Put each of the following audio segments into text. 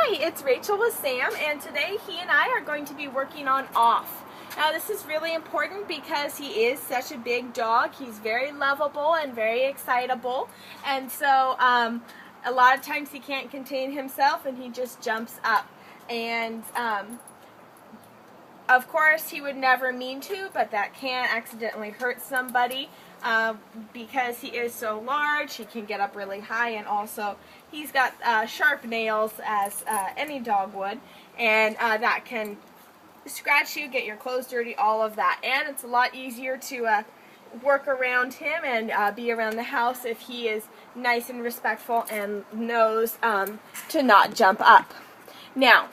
Hi, it's Rachel with Sam, and today he and I are going to be working on Off. Now this is really important because he is such a big dog. He's very lovable and very excitable, and so a lot of times he can't contain himself and he just jumps up. And of course he would never mean to, but that can accidentally hurt somebody. Because he is so large, he can get up really high, and also he's got sharp nails as any dog would, and that can scratch you, get your clothes dirty, all of that. And it's a lot easier to work around him and be around the house if he is nice and respectful and knows to not jump up. Now,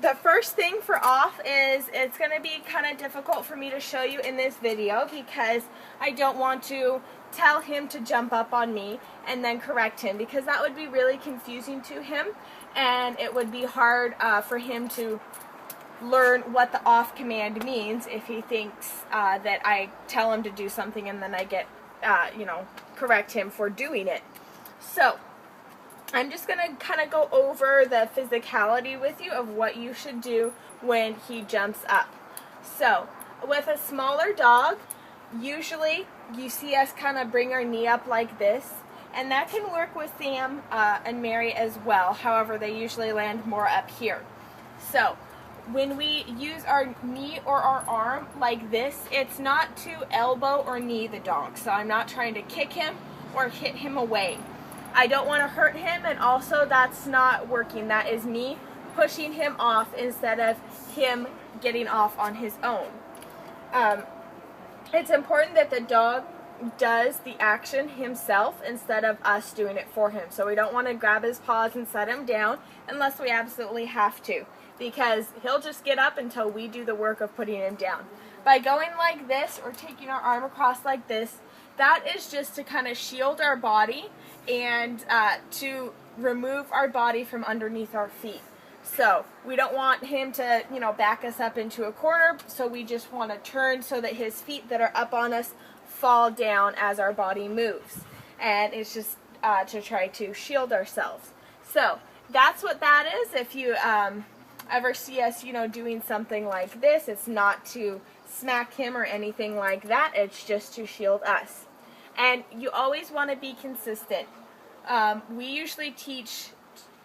the first thing for Off is it's going to be kind of difficult for me to show you in this video because I don't want to tell him to jump up on me and then correct him, because that would be really confusing to him, and it would be hard for him to learn what the Off command means if he thinks that I tell him to do something and then I get, correct him for doing it. So I'm just going to kind of go over the physicality with you of what you should do when he jumps up. So, with a smaller dog, usually you see us kind of bring our knee up like this, and that can work with Sam and Mary as well. However, they usually land more up here. So, when we use our knee or our arm like this, it's not to elbow or knee the dog. So I'm not trying to kick him or hit him away. I don't want to hurt him, and also that's not working. That is me pushing him off instead of him getting off on his own. It's important that the dog does the action himself instead of us doing it for him. So we don't want to grab his paws and set him down unless we absolutely have to, because he'll just get up until we do the work of putting him down. By going like this or taking our arm across like this, that is just to kind of shield our body and to remove our body from underneath our feet. So we don't want him to, back us up into a corner, so we just want to turn so that his feet that are up on us fall down as our body moves. And it's just to try to shield ourselves. So that's what that is. If you ever see us, doing something like this, it's not to smack him or anything like that. It's just to shield us. And you always want to be consistent. We usually teach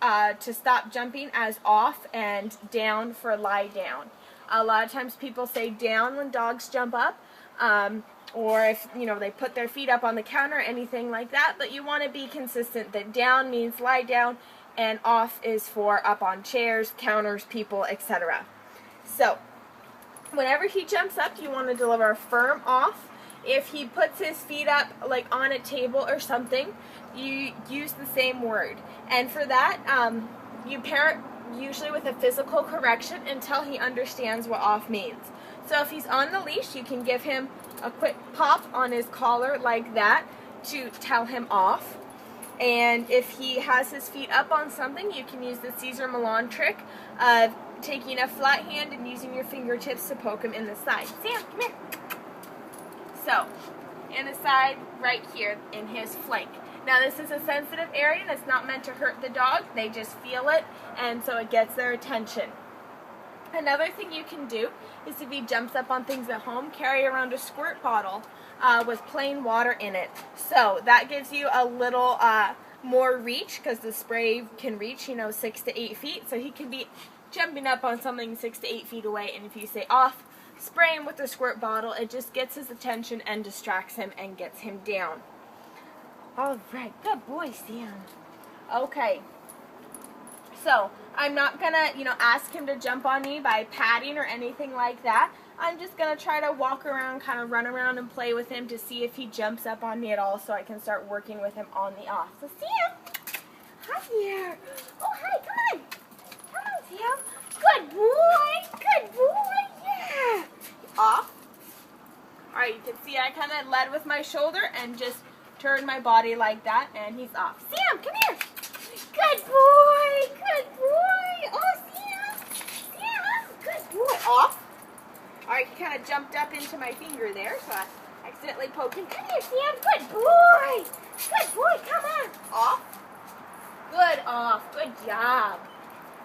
to stop jumping as Off and down for lie down. A lot of times people say down when dogs jump up, or if they put their feet up on the counter or anything like that. But you want to be consistent that down means lie down, and Off is for up on chairs, counters, people, etc. So whenever he jumps up, you want to deliver a firm Off. If he puts his feet up like on a table or something, you use the same word. And for that, you pair it usually with a physical correction until he understands what Off means. So if he's on the leash, you can give him a quick pop on his collar like that to tell him Off. And if he has his feet up on something, you can use the Cesar Millan trick of taking a flat hand and using your fingertips to poke him in the side. Sam, come here. So, in the side right here in his flank. Now this is a sensitive area and it's not meant to hurt the dog. They just feel it, and so it gets their attention. Another thing you can do is, if he jumps up on things at home, carry around a squirt bottle with plain water in it. So that gives you a little more reach, because the spray can reach 6 to 8 feet. So he can be jumping up on something 6 to 8 feet away, and if you say Off, spray him with the squirt bottle, it just gets his attention and distracts him and gets him down. Alright, good boy, Sam. Okay. So, I'm not going to, ask him to jump on me by patting or anything like that. I'm just going to try to walk around, kind of run around and play with him to see if he jumps up on me at all, so I can start working with him on the Off. So, Sam! Hi there! Oh, hi, come on! Come on, Sam! Good boy! Good boy! Yeah! Off. Alright, you can see I kind of led with my shoulder and just turned my body like that, and he's off. Sam, come here! Good boy! Good boy! Oh, Sam! Sam! Good boy! Off. Alright, he kind of jumped up into my finger there, so I accidentally poked him. Come here, Sam! Good boy! Good boy! Come on! Off. Good Off. Good job.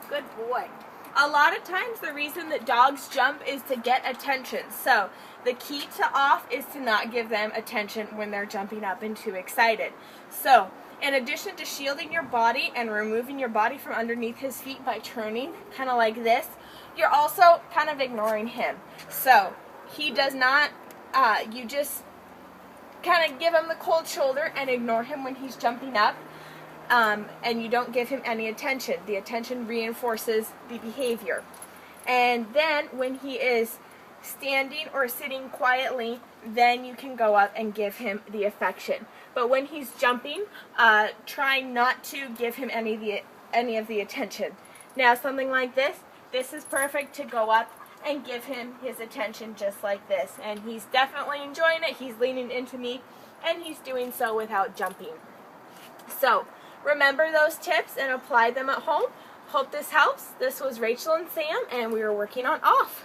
Good boy. A lot of times the reason that dogs jump is to get attention. So the key to off is to not give them attention when they're jumping up and too excited. So in addition to shielding your body and removing your body from underneath his feet by turning, kind of like this, you're also kind of ignoring him. So he does not, you just kind of give him the cold shoulder and ignore him when he's jumping up. And you don't give him any attention. The attention reinforces the behavior. And then when he is standing or sitting quietly, then you can go up and give him the affection. But when he's jumping, try not to give him any of the attention. Now something like this is perfect to go up and give him his attention just like this. And he's definitely enjoying it. He's leaning into me, and he's doing so without jumping. So remember those tips and apply them at home. Hope this helps. This was Rachel and Sam, and we were working on off.